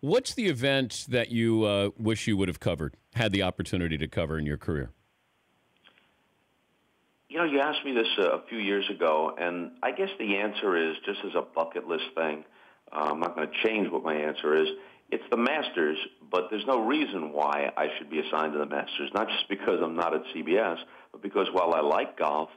What's the event that you wish you would have covered, had the opportunity to cover in your career? You know, you asked me this a few years ago, and I guess the answer is, just as a bucket list thing, I'm not going to change what my answer is. It's the Masters, but there's no reason why I should be assigned to the Masters, not just because I'm not at CBS, but because while I like golf,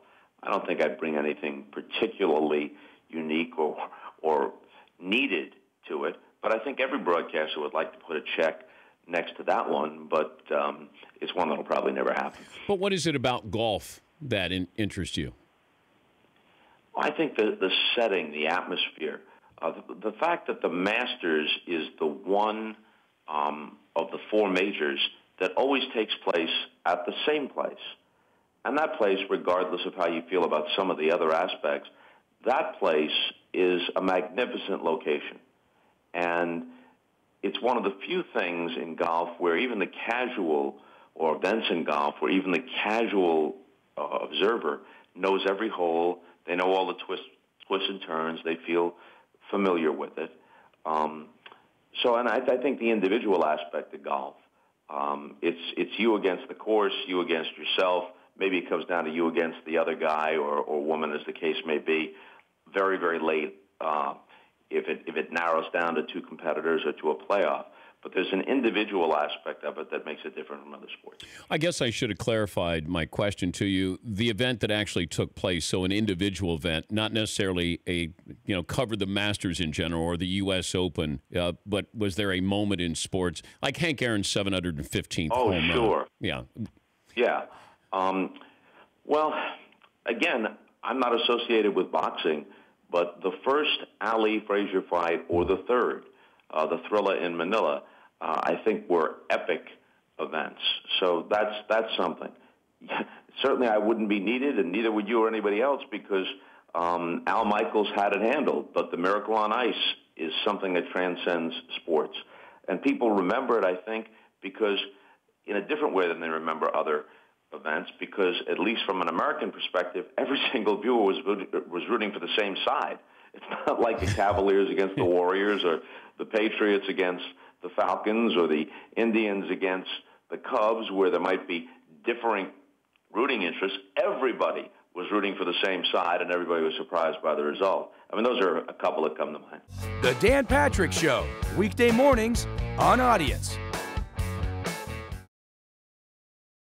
I don't think I'd bring anything particularly unique or needed to it. But I think every broadcaster would like to put a check next to that one, but it's one that'll probably never happen. But what is it about golf that interests you? I think the setting, the atmosphere, the fact that the Masters is the one of the four majors that always takes place at the same place. And that place, regardless of how you feel about some of the other aspects, that place is a magnificent location. And it's one of the few things in golf where even the casual, or events in golf, where even the casual observer knows every hole. They know all the twists and turns. They feel familiar with it. And I think the individual aspect of golf, it's you against the course, you against yourself. Maybe it comes down to you against the other guy or woman, as the case may be. Very, very late, if it narrows down to two competitors or to a playoff. But there's an individual aspect of it that makes it different from other sports. I guess I should have clarified my question to you. The event that actually took place, so an individual event, not necessarily covered the Masters in general or the U.S. Open, but was there a moment in sports, like Hank Aaron's 715th home run? Oh, sure. Yeah. Yeah. Well, again, I'm not associated with boxing, but the first Ali Frazier fight or the third, the Thriller in Manila, I think were epic events. So that's something. Certainly I wouldn't be needed, and neither would you or anybody else, because Al Michaels had it handled. But the Miracle on Ice is something that transcends sports. And people remember it, I think, because in a different way than they remember other events, because at least from an American perspective, every single viewer was rooting for the same side. It's not like the Cavaliers against the Warriors or the Patriots against the Falcons or the Indians against the Cubs, where there might be differing rooting interests. Everybody was rooting for the same side, and everybody was surprised by the result. I mean, those are a couple that come to mind. The Dan Patrick Show, weekday mornings on Audience.